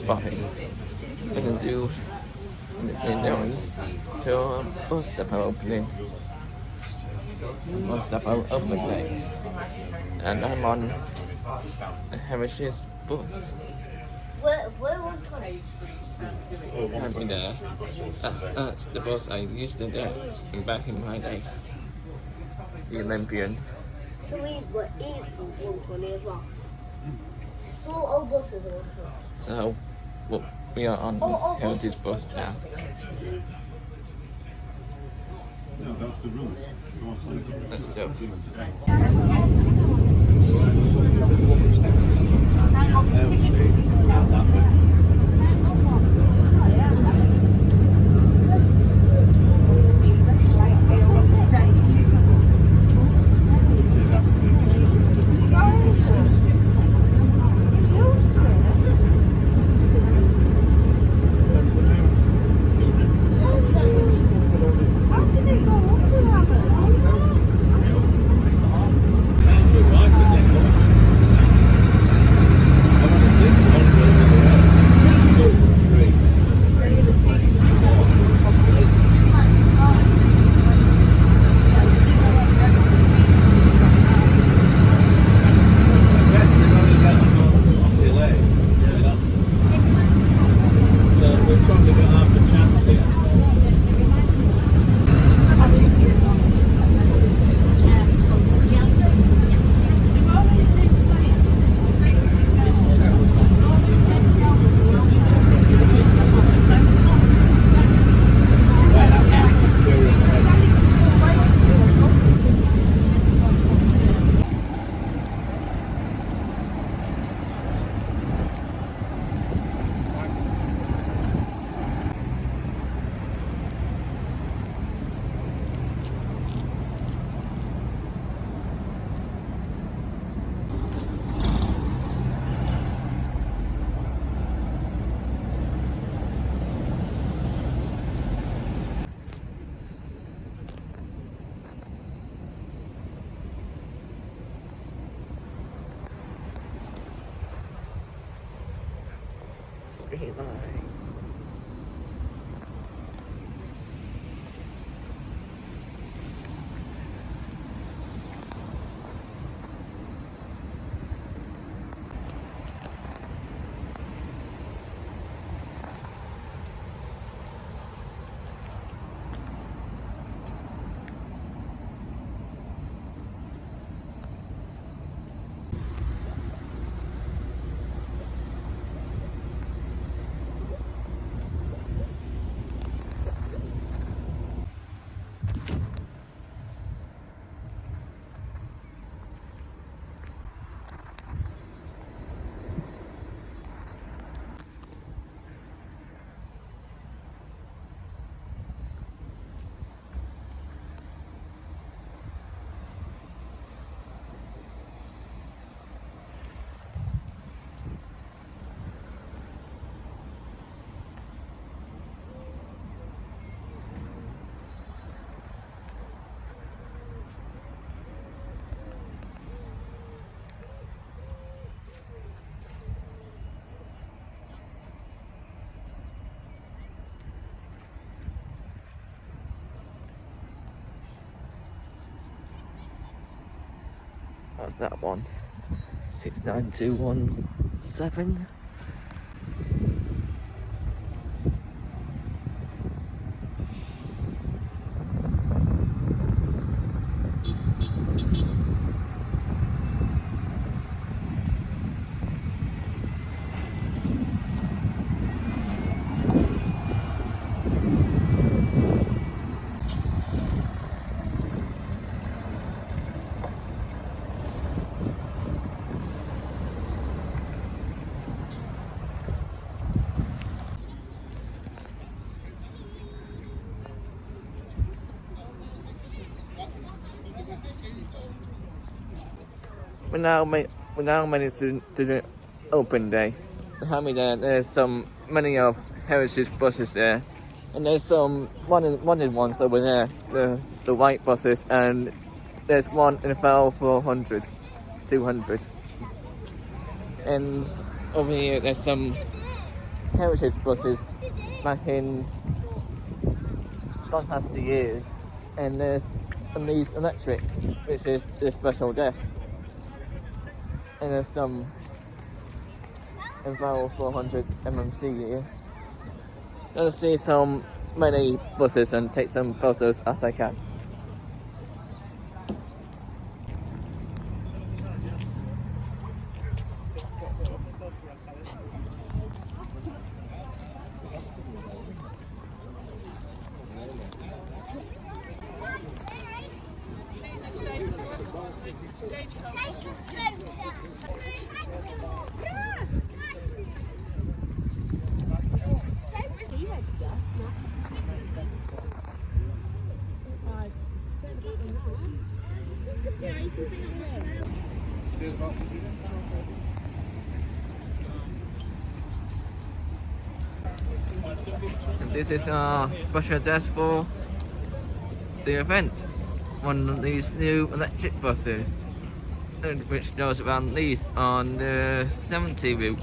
spotting. I can do till bus depot opening. Bus depot opening. And I'm on a Heritage bus. Where was it? Can't be there. That's the bus I used to get back in my day. The Olympian. So these were funny as well. So all buses are So we are on Heritage bus now. No, that's the rules. Let's go. Straight lines. What's that one? 69217. We're now managed to the open day. Behind me there's some many of Heritage buses there, and there's some wanted ones over there, the white buses, and there's one in Enviro 400, 200, and over here there's some heritage buses back in Doncaster years, and there's some Leeds electric, which is the special desk, and there's some Enviro 400 MMC here. Let's see some many buses and take some photos as I can. This is a special desk for the event. One of these new electric buses, which goes around Leeds on the 70 route.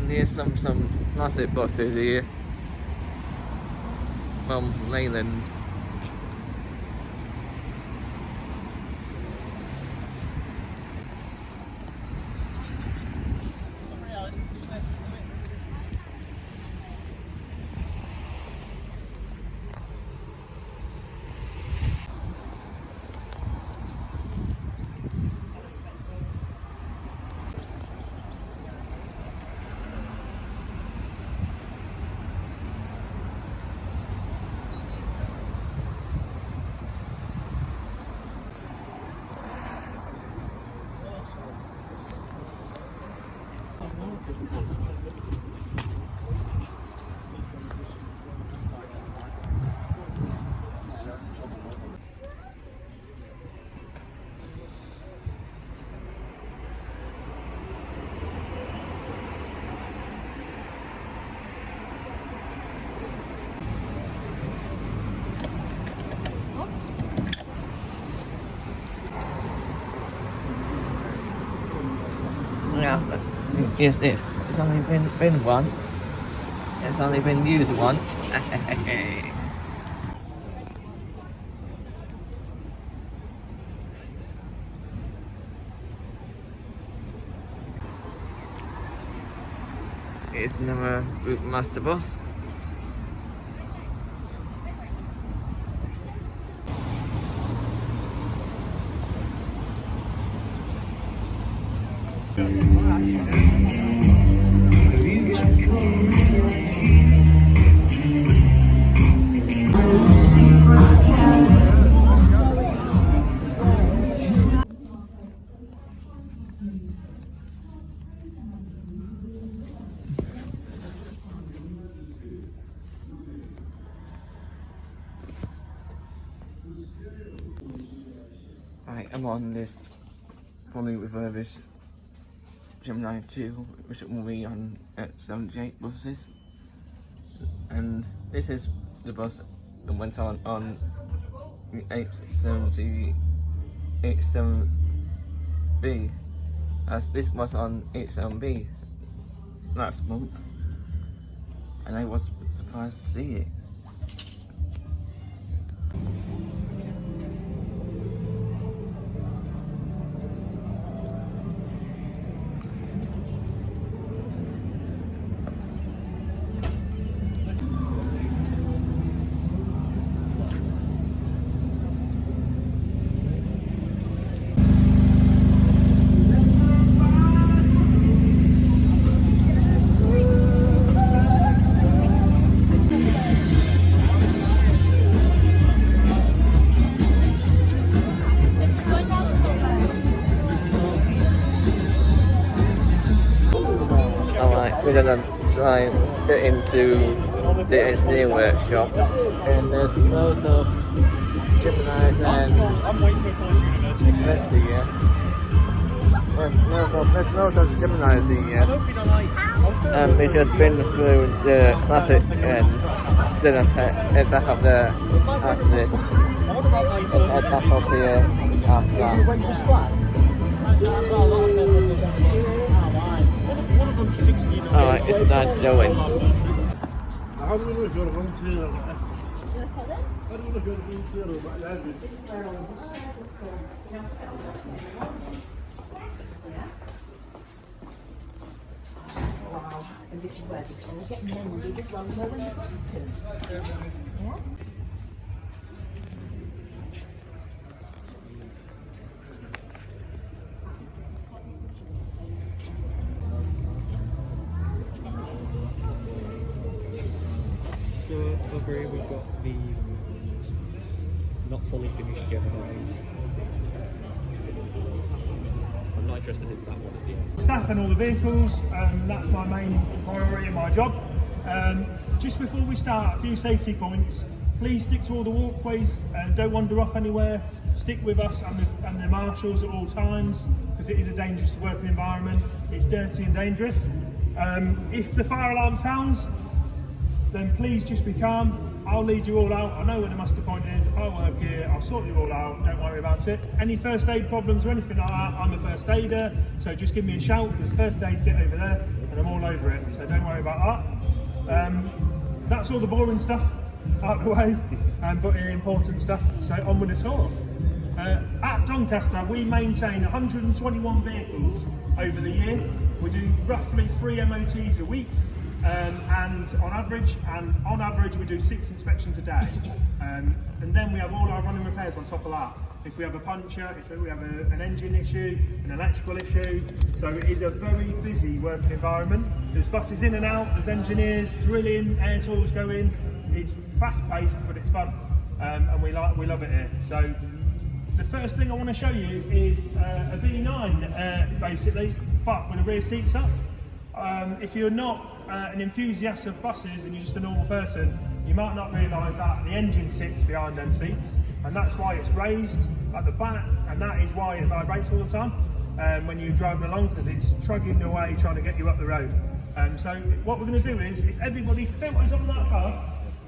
Here's some massive buses here from Mainline. Yeah, here's this. It's only been once. It's only been used once. It's another route master bus. Right, I'm on this fully refurbished Gemini 2, which will be on 78 buses. And this is the bus that went on 87B, as this was on 87B last month, and I was surprised to see it. We're gonna try and get into the engineering workshop, and there's loads of Geminis and Eclipse here. There's loads of Geminis here. We've just been through the classic and then I head back up there after this. And head back up here after that. Alright, it's time to go in. How do we know if you're a volunteer or not? How do we know if you're a volunteer or not? Wow, and this is where they get memory as well, know when you've got to. Yeah? So over here we've got the not fully finished Geminis. I'm not interested in that one at the end. Staff and all the vehicles, that's my main priority in my job. Just before we start, a few safety points. Please stick to all the walkways and don't wander off anywhere. Stick with us and the marshals at all times, because it is a dangerous working environment. It's dirty and dangerous. If the fire alarm sounds, then please just be calm. I'll lead you all out. I know where the muster point is. I work here. I'll sort you all out. Don't worry about it. Any first aid problems or anything like that, I'm a first aider. So just give me a shout. There's first aid kit over there, and I'm all over it. So don't worry about that. That's all the boring stuff out of the way, but the important stuff. So on with the tour. At Doncaster, we maintain 121 vehicles over the year. We do roughly 3 MOTs a week. And on average we do 6 inspections a day, and then we have all our running repairs on top of that. If we have a puncture, if we have an engine issue, an electrical issue, so it is a very busy working environment. There's buses in and out, there's engineers drilling, air tools go in. It's fast paced, but it's fun, and we love it here. So the first thing I want to show you is a B9 basically, but with the rear seats up. If you're not an enthusiast of buses and you're just a normal person, you might not realise that the engine sits behind them seats, and that's why it's raised at the back, and that is why it vibrates all the time when you're driving along, because it's trugging away trying to get you up the road. So what we're going to do is, if everybody filters on that bus,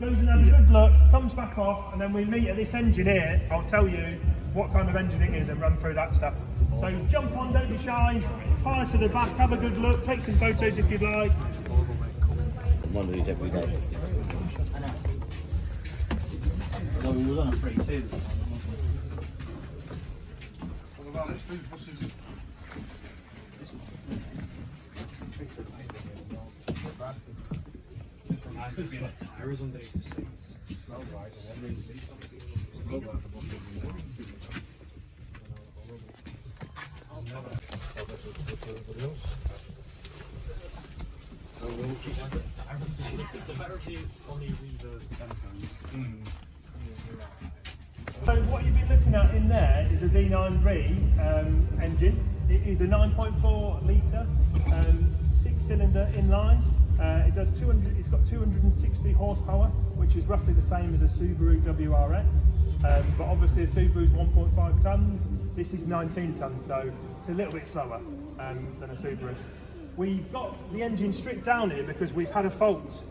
goes and has a good look, comes back off, and then we meet at this engine here, I'll tell you what kind of engine it is and run through that stuff. So jump on, don't be shy, fire to the back, have a good look, take some photos if you'd like. One of these every day. No, we was on a 3-2. What about this? These buses? Tires underneath the seats. Smells like So what you've been looking at in there is a D9V engine. It is a 9.4 litre, 6-cylinder inline. It's got 260 horsepower, which is roughly the same as a Subaru WRX. But obviously a Subaru's 1.5 tonnes. This is 19 tonnes, so it's a little bit slower. than a Subaru. We've got the engine stripped down here because we've had a fault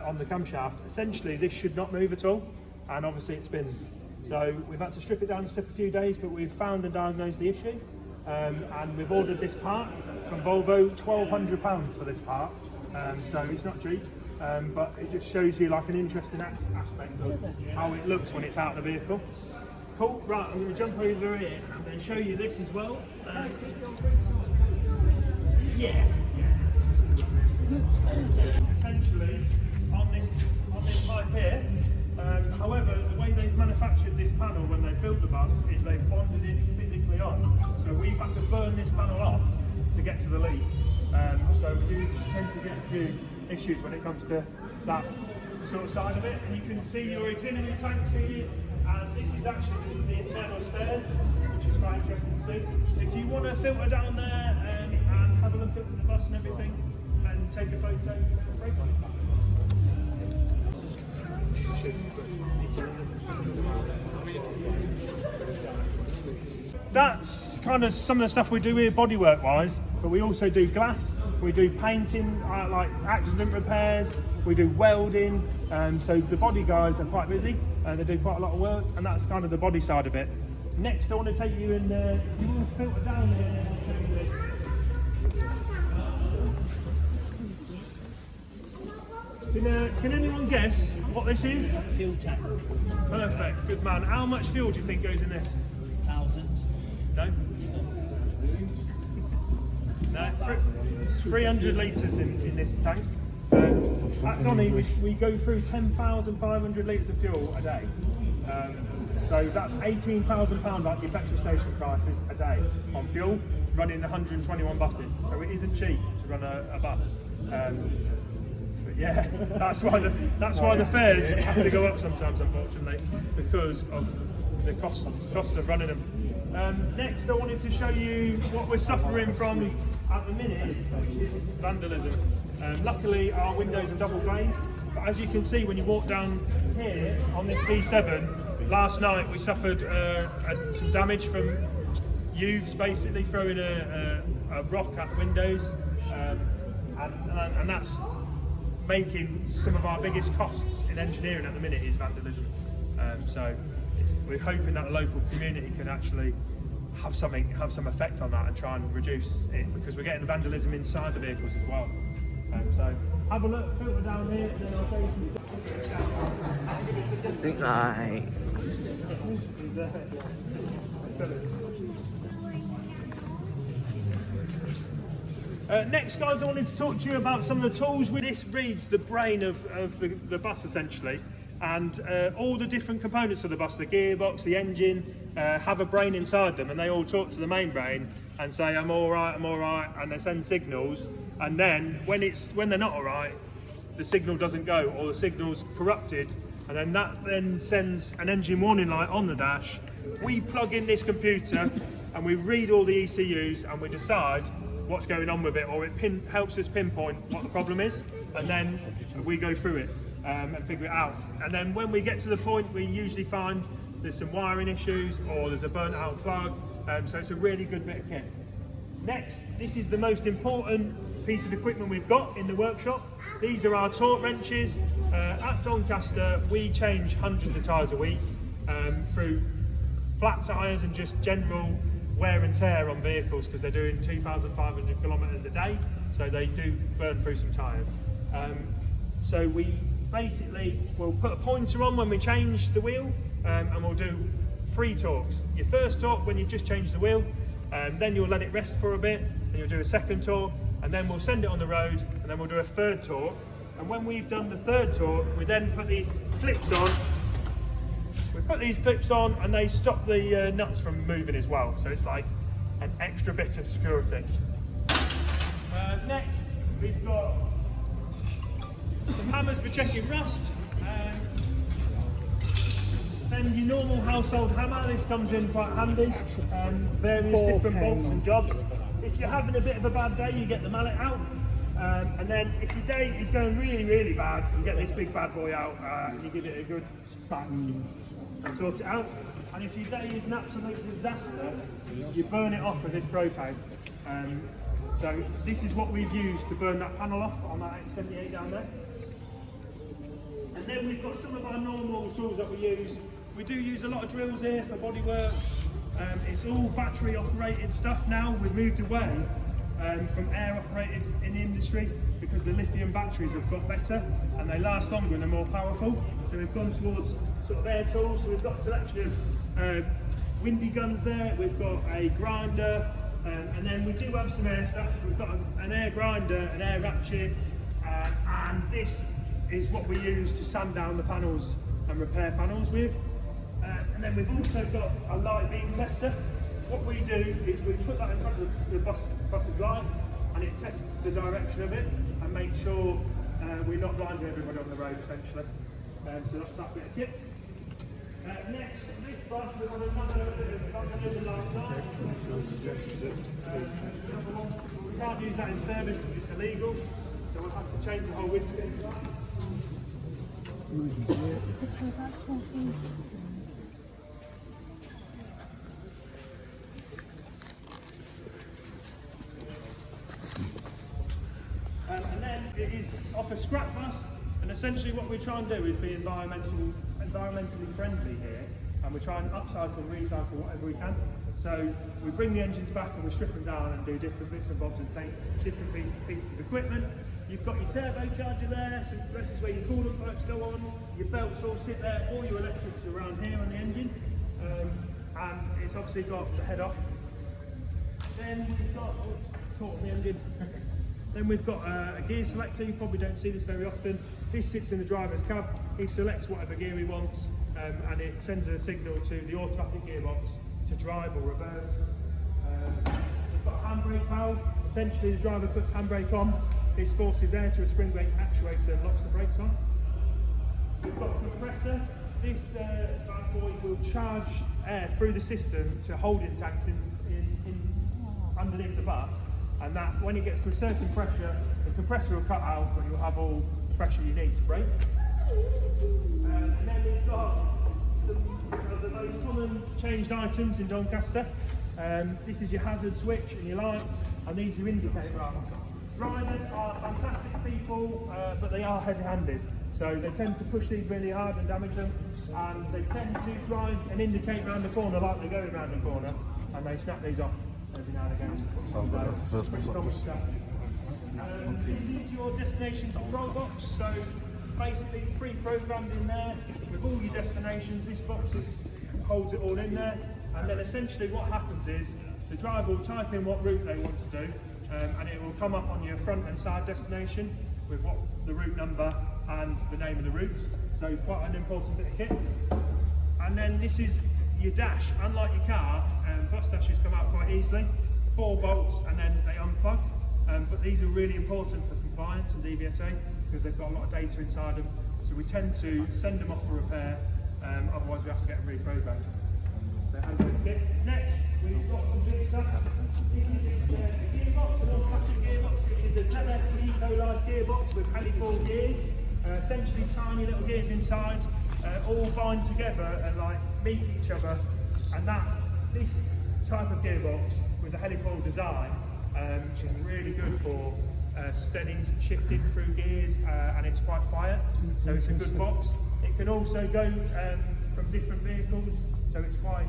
on the camshaft. Essentially, this should not move at all, and obviously it spins. So we've had to strip it down. It's took a few days, but we've found and diagnosed the issue, and we've ordered this part from Volvo. £1,200 for this part, so it's not cheap. But it just shows you like an interesting aspect of how it looks when it's out of the vehicle. Cool, right, I'm going to jump over here and then show you this as well. Essentially, on this pipe here, however, the way they've manufactured this panel when they built the bus is they've bonded it physically on. So we've had to burn this panel off to get to the leak. So we do tend to get a few issues when it comes to that sort of side of it. And you can see your auxiliary tanks here, and this is actually the internal stairs, which is quite interesting to see. If you want to filter down there and have a look at the bus and everything, and take a photo, feel free to. That's kind of some of the stuff we do here bodywork wise, but we also do glass, we do painting, like accident repairs, we do welding, so the body guys are quite busy, they do quite a lot of work, and that's kind of the body side of it. Next I want to take you in, you will filter down here and I'll show you this. Can anyone guess what this is? Fuel tank. Perfect, good man. How much fuel do you think goes in this? Thousands. No? No, 300 litres in this tank. At Donny, we go through 10,500 litres of fuel a day. So that's £18,000 like your petrol station prices a day on fuel, running 121 buses. So it isn't cheap to run a bus. But yeah, that's why the fares have to go up sometimes, unfortunately, because of the costs of running them. Next, I wanted to show you what we're suffering from at the minute, which is vandalism. Luckily, our windows are double glazed, but as you can see when you walk down here on this B7, last night we suffered some damage from youths basically throwing a rock at the windows, and that's making some of our biggest costs in engineering at the minute is vandalism. So we're hoping that the local community can actually have some effect on that and try and reduce it, because we're getting vandalism inside the vehicles as well. So have a look, filter down here, and then I'll show you some. Think nice. Next, guys, I wanted to talk to you about some of the tools. This reads the brain of the bus, essentially, and all the different components of the bus, the gearbox, the engine, have a brain inside them, and they all talk to the main brain and say, I'm all right, and they send signals, and then when they're not all right, the signal doesn't go, or the signal's corrupted, and then that then sends an engine warning light on the dash. We plug in this computer, and we read all the ECUs, and we decide what's going on with it, or it helps us pinpoint what the problem is, and then we go through it and figure it out. And then when we get to the point, we usually find there's some wiring issues or there's a burnt out plug, so it's a really good bit of kit. Next, this is the most important piece of equipment we've got in the workshop. These are our torque wrenches. At Doncaster, we change hundreds of tyres a week through flat tyres and just general wear and tear on vehicles, because they're doing 2,500 kilometres a day, so they do burn through some tyres. So we basically will put a pointer on when we change the wheel, and we'll do 3 torques. Your first torque when you've just changed the wheel, then you'll let it rest for a bit, and you'll do a second torque, and then we'll send it on the road, and then we'll do a third torque. And when we've done the third torque, we then put these clips on. We put these clips on, and they stop the nuts from moving as well, so it's like an extra bit of security. Next, we've got some hammers for checking rust. Then your normal household hammer, this comes in quite handy. Various different bolts and jobs. If you're having a bit of a bad day, you get the mallet out. And then if your day is going really, really bad, you get this big bad boy out and you give it a good smack and sort it out. And if your day is an absolute disaster, you burn it off with this propane. So this is what we've used to burn that panel off on that 878 down there. And then we've got some of our normal tools that we use. We do use a lot of drills here for bodywork. It's all battery operated stuff now. We've moved away from air operated in the industry because the lithium batteries have got better and they last longer and they're more powerful. So we've gone towards sort of air tools. So we've got a selection of windy guns there. We've got a grinder, and then we do have some air stuff. We've got an air grinder, an air ratchet, and this is what we use to sand down the panels and repair panels with. And then we've also got a light beam tester. What we do is we put that in front of the bus's lights and it tests the direction of it and make sure we're not blinding everybody on the road essentially. So that's that bit of kit. Next, this bus we've got another last night. We can't use that in service because it's illegal, so we'll have to change the whole windscreen for that. And then it is off a scrap bus, and essentially what we try and do is be environmentally friendly here, and we try and upcycle and recycle whatever we can. So we bring the engines back and we strip them down and do different bits and bobs and take different pieces of equipment. You've got your turbocharger there, so this is where your coolant pipes go on, your belts all sit there, all your electrics are around here on the engine, and it's obviously got the head off. Then we've got, caught on the engine. Then we've got a gear selector. You probably don't see this very often. This sits in the driver's cab. He selects whatever gear he wants, and it sends a signal to the automatic gearbox to drive or reverse. We've got a handbrake valve. Essentially, the driver puts handbrake on. This forces air to a spring brake actuator and locks the brakes on. We've got a compressor. This bad boy will charge air through the system to holding tanks underneath the bus. And that, when it gets to a certain pressure, the compressor will cut out, but you'll have all the pressure you need to brake. And then we've got some of the most common changed items in Doncaster. This is your hazard switch and your lights, and these are indicator arms. Drivers are fantastic people, but they are heavy-handed. So they tend to push these really hard and damage them, and they tend to drive and indicate round the corner like they're going round the corner, and they snap these off every now and again. This is your destination control box. So basically it's pre-programmed in there with all your destinations. This box holds it all in there, and then essentially what happens is the driver will type in what route they want to do, and it will come up on your front and side destination with what the route number and the name of the route. So quite an important bit of kit. And then this is your dash. Unlike your car, bus dashes come out quite easily. 4 bolts and then they unplug. But these are really important for compliance and DVSA because they've got a lot of data inside them. So we tend to send them off for repair, otherwise we have to get them reprogrammed. So handbrake kit. Next, we've got some big stuff. This is the gearbox, an automatic gearbox, which is a ZF Eco-Life gearbox with helical gears. Essentially tiny little gears inside, all bind together and like meet each other. And this type of gearbox with a helical design is really good for steadying, shifting through gears, and it's quite quiet, so it's a good box. It can also go from different vehicles, so it's quite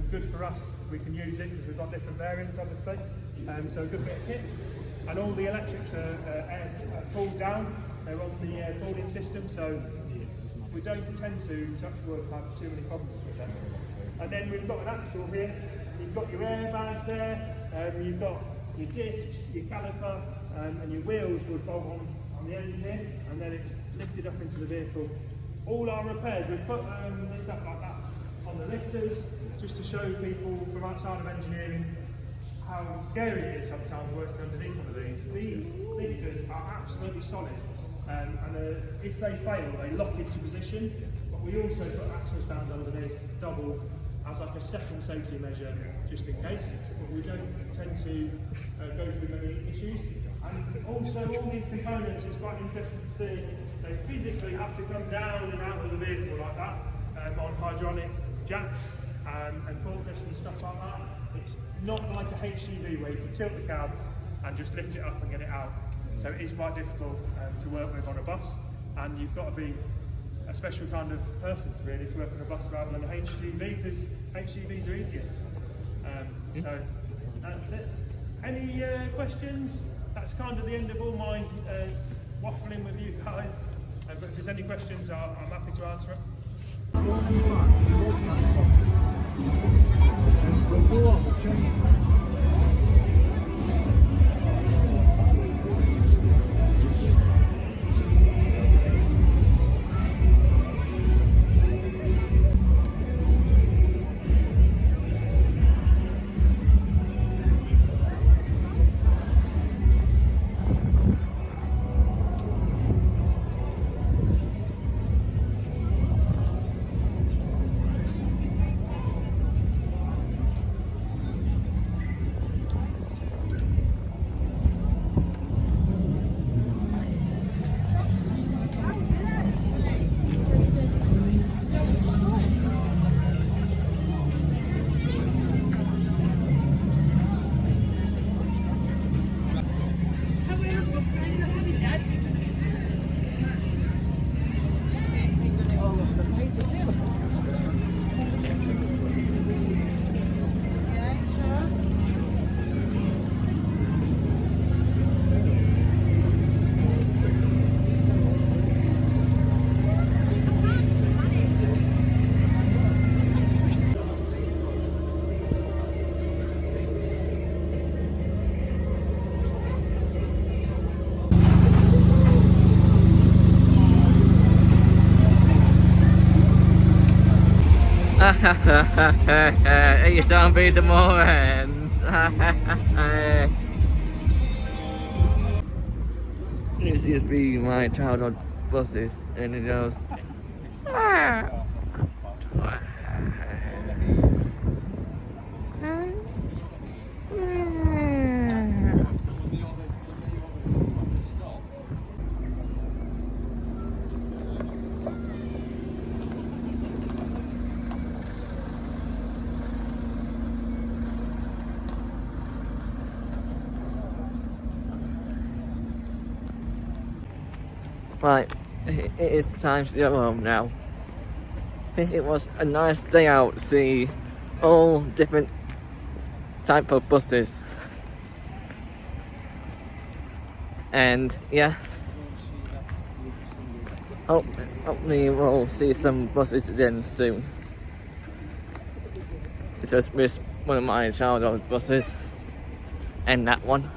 good for us. We can use it because we've got different variants, obviously. So a good bit of kit, and all the electrics are pulled down. They're on the cooling system, so we don't tend to touch wood have too many problems with them. And then we've got an axle here. You've got your airbags there. You've got your discs, your caliper, and your wheels would bolt on the ends here, and then it's lifted up into the vehicle. All our repairs, we've put this up like that on the lifters, just to show people from outside of engineering how scary it is sometimes working underneath one of these. These lifters are absolutely solid, and if they fail, they lock into position. But we also put axle stands underneath, double, as like a second safety measure, just in case. But we don't tend to go through many issues. And also, all these components, it's quite interesting to see, they physically have to come down and out of the vehicle like that, on hydraulic jacks and forklifts and stuff like that. It's not like a HGV where you can tilt the cab and just lift it up and get it out. So it is quite difficult to work with on a bus, and you've got to be a special kind of person to really to work on a bus rather than a HGV, because HGVs are easier. So that's it. Any questions? That's kind of the end of all my waffling with you guys. But if there's any questions, I'm happy to answer them. You sound Peter Morans. This used to be my childhood buses, and it goes. Right, it is time to go home now. I think it was a nice day out to see all different type of buses. And yeah, hopefully we'll see some buses again soon. I just missed one of my childhood buses, and that one.